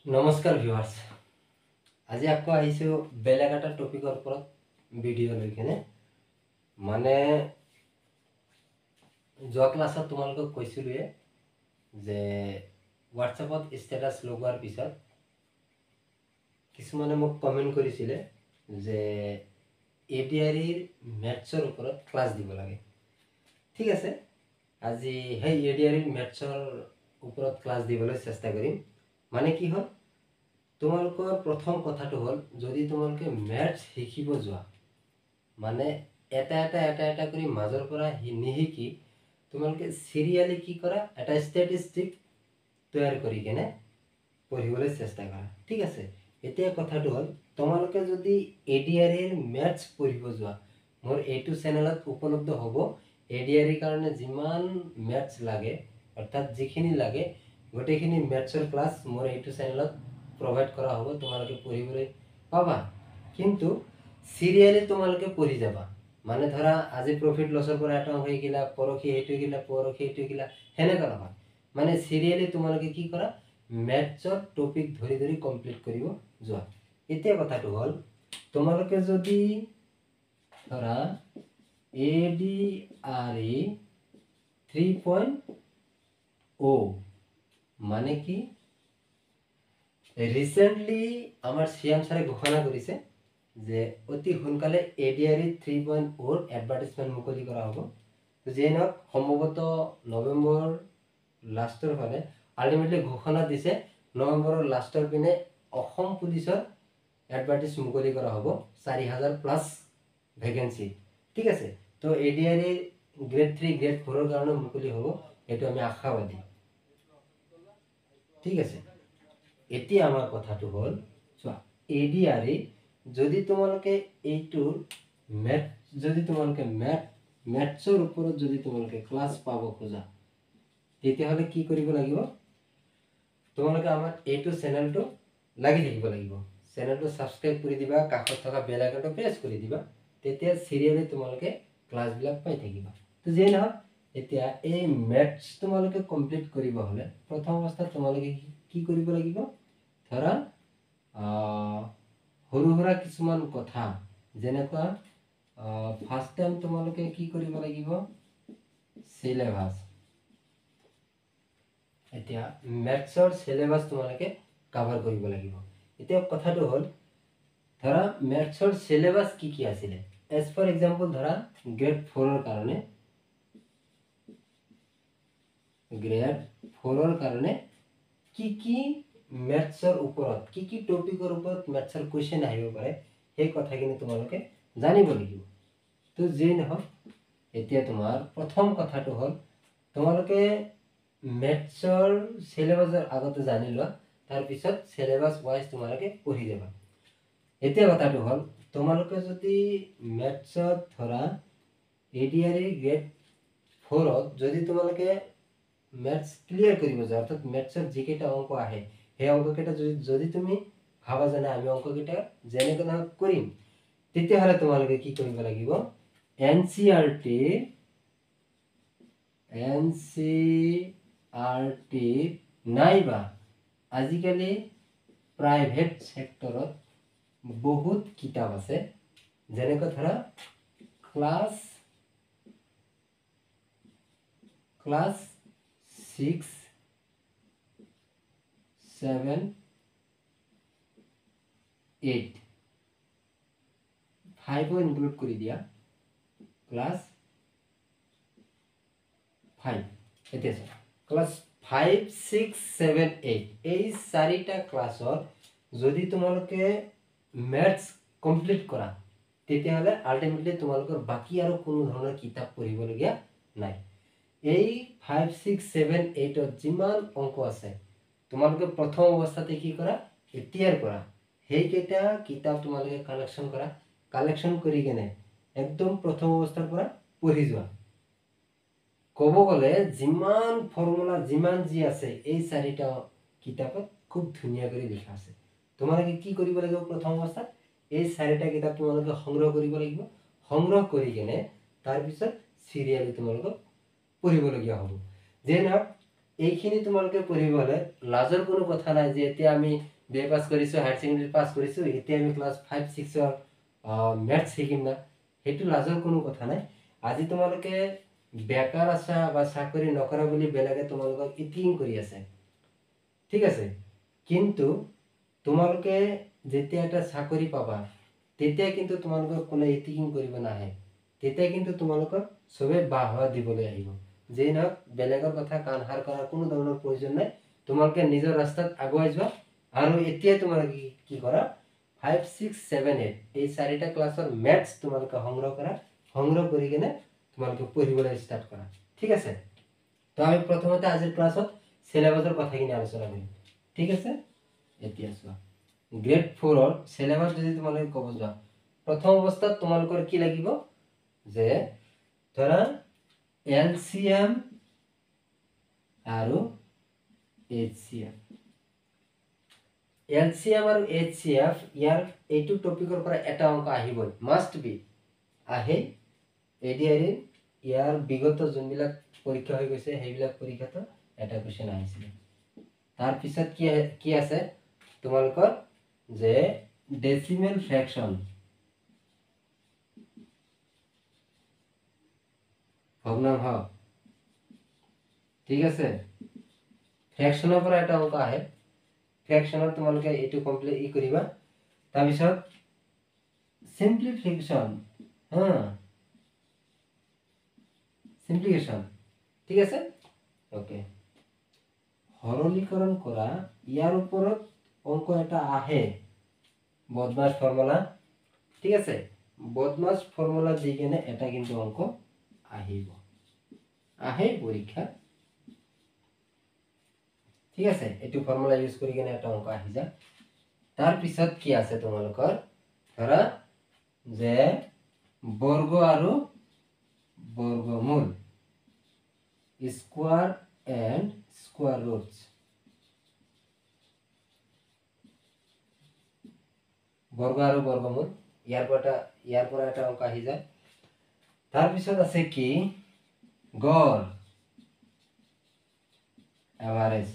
নমস্কাৰ ভিউৱাৰ্স, আজি আকৌ আহিছোঁ বেলেগ এটা টপিকৰ ওপৰত ভিডিঅ' লৈ কিনে। মানে যোৱা ক্লাছত তোমালোকক কৈছিলোঁৱে যে হোৱাটছএপত ষ্টেটাছ লগোৱাৰ পিছত কিছুমানে মোক কমেণ্ট কৰিছিলে যে ADREৰ মেথছৰ ওপৰত ক্লাছ দিব লাগে। ঠিক আছে, আজি সেই ADREৰ মেথছৰ ওপৰত ক্লাছ দিবলৈ চেষ্টা কৰিম। মানে কি হ'ল, তোমালোকৰ প্ৰথম কথাটো হ'ল, যদি তোমালোকে মেথছ শিকিব যোৱা, মানে এটা এটা কৰি মাজৰ পৰা নিশিকি তোমালোকে চিৰিয়ালি কি কৰা, এটা ষ্টেটিষ্টিক তৈয়াৰ কৰি কেনে পঢ়িবলৈ চেষ্টা কৰা। ঠিক আছে, এতিয়া কথাটো হ'ল, তোমালোকে যদি ADREৰ মেথছ পঢ়িব যোৱা, মোৰ এইটো চেনেলত উপলব্ধ হ'ব ADREৰ কাৰণে যিমান মেথছ লাগে, অৰ্থাৎ যিখিনি লাগে গোটেইখিনি মেথছৰ ক্লাছ মোৰ এইটো চেনেলত প্ৰভাইড কৰা হ'ব, তোমালোকে পঢ়িবলৈ পাবা। কিন্তু চিৰিয়ালি তোমালোকে পঢ়ি যাবা। মানে ধৰা আজি প্ৰফিট লছৰ পৰা এটা হৈ গিলা, পৰহি এইটো গিলা, পৰহি এইটো গিলা, সেনেকুৱা নহয়। মানে চিৰিয়ালি তোমালোকে কি কৰা, মেথছৰ টপিক ধৰি ধৰি কমপ্লিট কৰিব যোৱা। এতিয়া কথাটো হ'ল, তোমালোকে যদি ধৰা ADRE 3.0 মানে কি, ৰিচেণ্টলি আমাৰ CM ছাৰে ঘোষণা কৰিছে যে অতি সোনকালে ADRE 3.0 এডভাৰ্টাইজমেণ্ট মুকলি কৰা হ'ব। যিয়ে নহওক, সম্ভৱতঃ নৱেম্বৰ লাষ্টৰ ফালে আল্টিমেটলি ঘোষণা দিছে, নৱেম্বৰৰ লাষ্টৰ পিনে অসম পুলিচৰ এডভাৰ্টাইজ মুকলি কৰা হ'ব 4000+ ভেকেঞ্চি। ঠিক আছে, তো ADRE গ্ৰেড 3 গ্ৰেড 4ৰ কাৰণে মুকলি হ'ব, এইটো আমি আশাবাদী। ঠিক আছে, এতিয়া আমাৰ কথাটো হ'ল, চোৱা, ADRE যদি তোমালোকে এইটোৰ মেথছৰ ওপৰত যদি তোমালোকে ক্লাছ পাব খোজা, তেতিয়াহ'লে কি কৰিব লাগিব, তোমালোকে আমাৰ এইটো চেনেলটো লাগি থাকিব লাগিব। চেনেলটো ছাবস্ক্ৰাইব কৰি দিবা, কাষত থকা বেল আইকনটো প্ৰেছ কৰি দিবা, তেতিয়া চিৰিয়েলি তোমালোকে ক্লাছবিলাক পাই থাকিবা। তো যিয়ে নহওক, এতিয়া এই মেথছ তোমালোকে কমপ্লিট কৰিব হ'লে প্ৰথম অৱস্থাত তোমালোকে কি কৰিব লাগিব, ধৰা সৰু সুৰা কিছুমান কথা, যেনেকুৱা ফাৰ্ষ্ট টাইম তোমালোকে কি কৰিব লাগিব, চিলেবাছ। এতিয়া মেথছৰ চিলেবাছ তোমালোকে কাভাৰ কৰিব লাগিব। এতিয়া কথাটো হ'ল, ধৰা মেথছৰ চিলেবাছ কি কি আছিলে, এজ ফৰ এক্সাম্পল ধৰা গ্ৰেড 4ৰ কাৰণে কি কি মেথছৰ ওপৰত, কি কি টপিকৰ ওপৰত মেথছৰ কুৱেশ্যন আহিব পাৰে, সেই কথাখিনি তোমালোকে জানিব লাগিব। তো যিয়ে নহওক, এতিয়া তোমাৰ প্ৰথম কথাটো হ'ল, তোমালোকে মেথছৰ চিলেবাছৰ আগতে জানি লোৱা, তাৰপিছত চিলেবাছ ৱাইজ তোমালোকে পঢ়ি যাবা। এতিয়া কথাটো হ'ল, তোমালোকে যদি মেথছত ধৰা ADRE গ্ৰেড 4ত যদি তোমালোকে মেথছ ক্লিয়াৰ কৰিব যোৱা, অৰ্থাৎ মেথছৰ যিকেইটা অংক আহে সেই অংককেইটা যদি তুমি ভাবা যে আমি অংককেইটা যেনেকৈ নহওক কৰিম, তেতিয়াহ'লে তোমালোকে কি কৰিব লাগিব, NCERT নাইবা আজিকালি প্ৰাইভেট ছেক্টৰত বহুত কিতাপ আছে, যেনেকৈ ধৰা ক্লাছ 6, 7, 8, 5ও ইনক্লুড কৰি দিয়া, ক্লাছ 5। এতিয়া ক্লাছ 5, 6, 7, 8 এই 4টা ক্লাছৰ যদি তোমালোকে মেথছ কমপ্লিট কৰা, তেতিয়াহ'লে আল্টিমেটলি তোমালোকৰ বাকী আৰু কোনো ধৰণৰ কিতাপ পঢ়িবলগীয়া নাই। এই 5, 6, 7, 8ত যিমান অংক আছে, তোমালোকে প্ৰথম অৱস্থাতে কি কৰা, এতিয়াৰ পৰা সেইকেইটা কিতাপ তোমালোকে কালেকশ্যন কৰি কেনে একদম প্ৰথম অৱস্থাৰ পৰা পঢ়ি যোৱা। ক'ব গ'লে যিমান ফৰ্মুলা যিমান যি আছে, এই 4টা কিতাপত খুব ধুনীয়া কৰি লিখা আছে। তোমালোকে কি কৰিব লাগিব, প্ৰথম অৱস্থাত এই 4টা কিতাপ তোমালোকে সংগ্ৰহ কৰিব লাগিব। সংগ্ৰহ কৰি কেনে তাৰপিছত চিৰিয়েলি তোমালোকক পঢ়িবলগীয়া হ'ব। যে নহওক, এইখিনি তোমালোকে পঢ়িব হ'লে লাজৰ কোনো কথা নাই যে এতিয়া আমি BA পাছ কৰিছোঁ, হায়াৰ ছেকেণ্ডেৰী পাছ কৰিছোঁ, এতিয়া আমি ক্লাছ 5-6ৰ মেথছ শিকিম না, সেইটো লাজৰ কোনো কথা নাই। আজি তোমালোকে বেকাৰ আছা বা চাকৰি নকৰা বুলি বেলেগে তোমালোকক ইটিং কৰি আছে, ঠিক আছে। কিন্তু তোমালোকে যেতিয়া এটা চাকৰি পাবা তেতিয়া কিন্তু তোমালোকক কোনো ইটিং কৰিব নাহে, তেতিয়া কিন্তু তোমালোকক চবে বাহবা দিবলৈ আহিব। যেই নহওক বেলেগৰ কথা কাণ সাৰ কৰাৰ কোনো ধৰণৰ প্ৰয়োজন নাই, তোমালোকে নিজৰ ৰাস্তাত আগুৱাই যোৱা। আৰু এতিয়া তোমালোকে কি কৰা, 5, 6, 7, 8 এই 4টা ক্লাছৰ মেথছ তোমালোকে সংগ্ৰহ কৰা, সংগ্ৰহ কৰি কিনে তোমালোকে পঢ়িবলৈ ষ্টাৰ্ট কৰা, ঠিক আছে। তো আমি প্ৰথমতে আজিৰ ক্লাছত সিলেবাসৰ কথাখিনি আলোচনা কৰিম, ঠিক আছে। এতিয়া চোৱা, গ্ৰেড 4ৰ সিলেবাস যদি তোমালোকে ক'ব যোৱা, প্ৰথম অৱস্থাত তোমালোকৰ কি লাগিব, যে ধৰা LCM আৰু HCF। LCM আৰু HCF ইয়াৰ এইটো টপিকৰ পৰা এটা অংক আহিবই, মাষ্ট বি আহে। ADR ইয়াৰ বিগত যোনবিলাক পৰীক্ষা হৈ গৈছে সেইবিলাক পৰীক্ষাতো এটা কোৱেশ্চন আহিছিল। তাৰপিছত কি আছে তোমালোকৰ, যে ডেসিমেল ফ্ৰেকশন, ভগ্নাংশ, ঠিক আছে। ফ্ৰেকশনৰ পৰা এটা অংক আহে, ফ্ৰেকশনৰ তোমালোকে এইটো কমপ্লিট কৰিবা। তাৰপিছত সিম্পলিফিকেশন, সিম্পলিফিকেশন, ঠিক আছে, ওকে। সৰলীকৰণ কৰা, ইয়াৰ ওপৰত অংক এটা আহে, বদমাছ ফৰ্মুলা, ঠিক আছে। বদমাছ ফৰ্মুলা দি কেনে এটা কিন্তু অংক আহিব, আহে পৰীক্ষা, ঠিক আছে। এইটো ফৰ্মুলা ইউজ কৰি কেনে এটা অংক আহি যায়। তাৰপিছত কি আছে তোমালোকৰ, ধৰা যে বৰ্গ আৰু বৰ্গমূল, স্কোয়াৰ এন্ড স্কোয়াৰ ৰুটস, বৰ্গ আৰু বৰ্গমূল, ইয়াৰ পৰা এটা অংক আহি যায়। তাৰপিছত আছে কি, গড়, এভাৰেজ,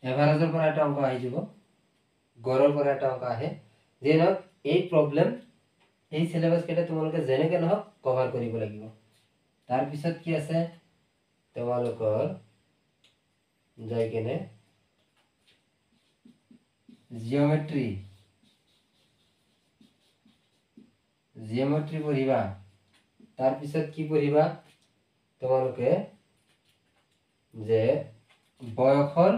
এভাৰেজৰ পৰা এটা অংক আহি যাব, গড়ৰ পৰা এটা অংক আহে। যে নহওক এই প্ৰব্লেম এই সিলেবাস কেইটা তোমালোকে যেনেকে নহওক কভাৰ কৰিব লাগিব। তাৰপিছত কি আছে তোমালোকৰ, যাই কেনে জিওমেট্ৰি, জিওমেট্ৰি পঢ়িবা। তাৰপিছত কি পঢ়িবা তোমালোকে, যে বয়সৰ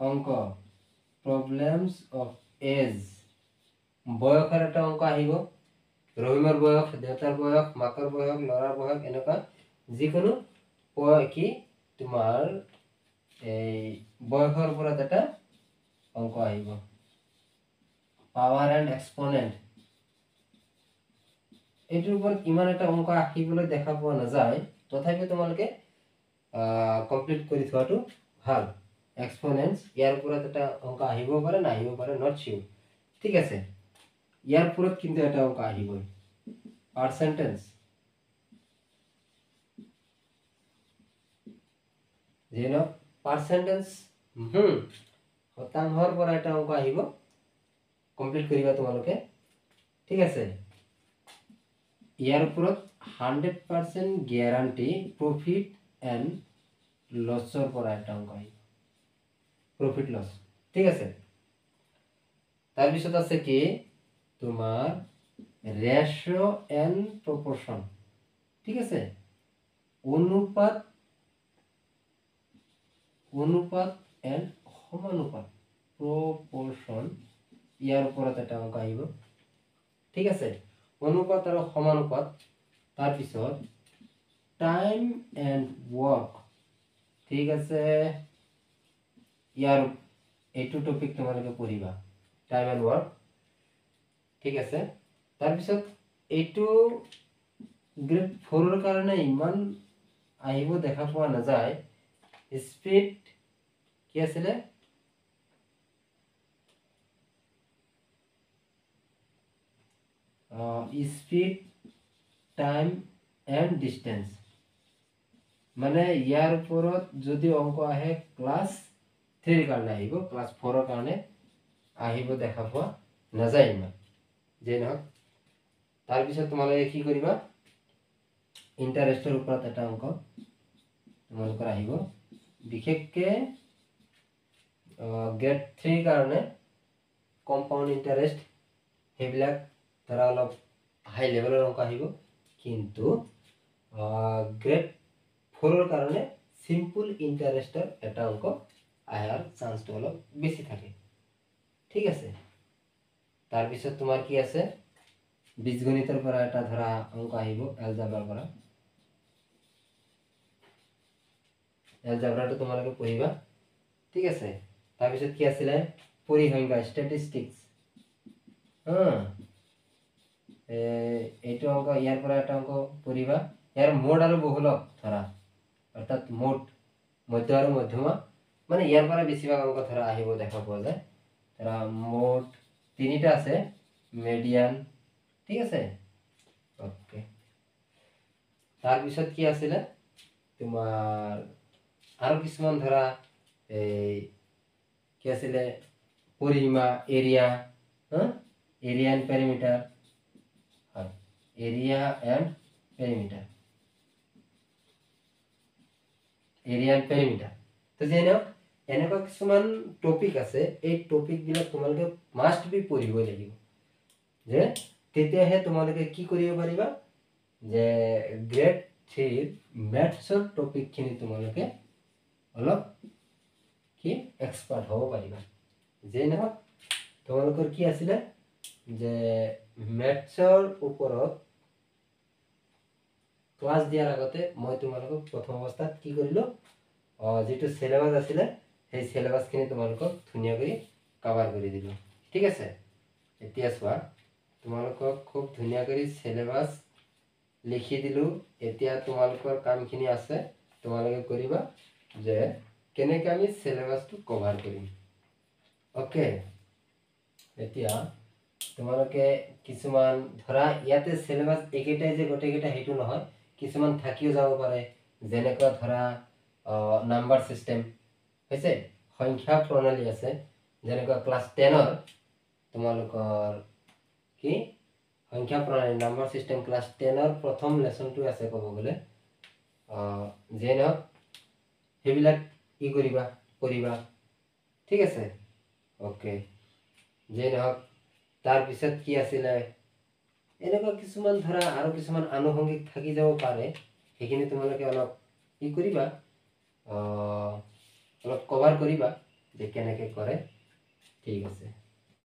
অংক, প্ৰবলেমস অফ এজ, বয়সৰ এটা অংক আহিব, ৰহিমৰ বয়স, দেউতাৰ বয়স, মাকৰ বয়স, ল'ৰাৰ বয়স, এনেকুৱা যিকোনো কি তোমাৰ এই বয়সৰ ওপৰত এটা অংক আহিব। পাৱাৰ এণ্ড এক্সপনেণ্ট, এইটোৰ ওপৰত ইমান এটা অংক আহিবলৈ দেখা পোৱা নাযায়, তথাপিও তোমালোকে কমপ্লিট কৰি থোৱাটো ভাল। এক্সপনেন্টস, ইয়াৰ ওপৰত এটা অংক আহিব পাৰে, নাহিব পাৰে, নট শিওৰ, ঠিক আছে। ইয়াৰ ওপৰত কিন্তু এটা অংক আহিবই, পাৰ্সেন্টেজ, যেন পাৰ্সেন্টেজ, শতাংশৰ পৰা এটা অংক আহিব, কমপ্লিট কৰিবা তোমালোকে, ঠিক আছে। ইয়াৰ ওপৰত 100% গ্যাৰান্টি প্ৰফিট এন্ড লসৰ পৰা এটা অংক আহিব, প্ৰফিট লস, ঠিক আছে। তাৰপিছত আছে কি তোমাৰ ৰেশিও এন্ড প্ৰপোৰ্শন, ঠিক আছে। অনুপাত, অনুপাত এন্ড সমানুপাত, প্ৰপোৰ্শন, ইয়াৰ ওপৰত এটা অংক আহিব, ঠিক আছে। অনুপাত আৰু সমানুপাত। তাৰপিছত টাইম এন্ড ওয়াৰ্ক, ঠিক আছে। ইয়াৰ এইটো টপিক তোমালোকে পঢ়িবা, টাইম এন্ড ওয়াৰ্ক, ঠিক আছে। তাৰপিছত এইটো গ্ৰেড 4ৰ কাৰণে ইমান আহিব দেখা পোৱা নাযায়। স্পীড কি আছিলে, স্পীড, টাইম এন্ড ডিস্টেন্স, মানে ইয়াৰ ওপৰত যদি অংক আহে ক্লাছ 3 কাৰণে আহিব, ক্লাছ 4 কাৰণে আহিব দেখা পোৱা নাযায় ইমান। যে নহওক তাৰপিছত তোমালোকে কি কৰিবা, ইণ্টাৰেষ্টৰ ওপৰত এটা অংক তোমালোকৰ আহিব, বিশেষকৈ গ্ৰেড 3 কাৰণে কম্পাউণ্ড ইণ্টাৰেষ্ট সেইবিলাক ধৰা অলপ হাই লেভেলৰ অংক আহিব, কিন্তু গ্ৰেড 4 কাৰণে সিম্পল ইণ্টাৰেষ্টৰ এটা অংক আহাৰ চান্সটো অলপ বেছি থাকে। ঠিক আছে, তাৰপিছত তোমাৰ কি আছে, বীজগণিতৰ পৰা এটা ধৰা অংক আহিব, এলজাব্ৰাৰ পৰা। এলজাব্ৰাটো তোমালোকে পঢ়িবা। ঠিক আছে, তাৰপিছত কি আছিলে, পৰিসংখ্যা ষ্টেটিষ্টিক্স। এইটো অংক, ইয়াৰ পৰা এটা অংক পঢ়িবা। ইয়াৰ মোড আৰু বহুলক ধৰা, অৰ্থাৎ মোড, মধ্য আৰু মধ্যমা, মানে ইয়াৰ পৰা বেছিভাগ অংক ধৰা আহিব দেখা পোৱা যায়। ধৰা মোড 3টা আছে, মিডিয়ান। ঠিক আছে, ওকে। তাৰপিছত কি আছিলে তোমাৰ আৰু কিছুমান ধৰা এই কি আছিলে, পৰিসীমা, এৰিয়া, এৰিয়া এণ্ড পেৰিমিটাৰ, হয়, area and perimeter, area and perimeter. তো যে এনেকুৱা কিছুমান টপিক আছে, এই টপিকবিলাক তোমালোকে মাষ্ট বি পঢ়িবই লাগিব, যে তেতিয়াহে তোমালোকে কি কৰিব পাৰিবা, যে গ্ৰেড 3 মেথছৰ টপিকখিনি তোমালোকে অলপ কি এক্সপাৰ্ট হ'ব পাৰিবা। যে নহওক তোমালোকৰ কি আছিলে, যে মেথছৰ ওপৰত ক্লাছ দিয়াৰ আগতে মই তোমালোকক প্ৰথম অৱস্থাত কি কৰিলোঁ, যিটো চিলেবাছ আছিলে সেই চিলেবাছখিনি তোমালোকক ধুনীয়া কৰি কভাৰ কৰি দিলোঁ। ঠিক আছে, এতিয়া চোৱা, তোমালোকক খুব ধুনীয়া কৰি চিলেবাছ লিখি দিলোঁ। এতিয়া তোমালোকৰ কামখিনি আছে, তোমালোকে কৰিবা যে কেনেকৈ আমি চিলেবাছটো কভাৰ কৰিম। অ'কে, এতিয়া তোমালোকে কিছুমান ধৰা ইয়াতে চিলেবাছ একেটাই যে গোটেইকেইটা সেইটো নহয়, কিছুমান থাকিও যাব পাৰে, যেনেকুৱা ধৰা নাম্বাৰ ছিষ্টেম হৈছে, সংখ্যা প্ৰণালী আছে, যেনেকুৱা ক্লাছ 10ৰ তোমালোকৰ কি সংখ্যা প্ৰণালী, নাম্বাৰ ছিষ্টেম ক্লাছ 10ৰ প্ৰথম লেচনটো আছে ক'ব গ'লে। যে নহওক সেইবিলাক কি কৰিবা, কৰিবা। ঠিক আছে, ওকে। যে নহওক তাৰপিছত কি আছিলে, এনেকুৱা কিছুমান ধৰা আৰু কিছুমান আনুষংগিক থাকি যাব পাৰে, সেইখিনি তোমালোকে অলপ কি কৰিবা, অলপ কভাৰ কৰিবা যে কেনেকৈ কৰে। ঠিক আছে।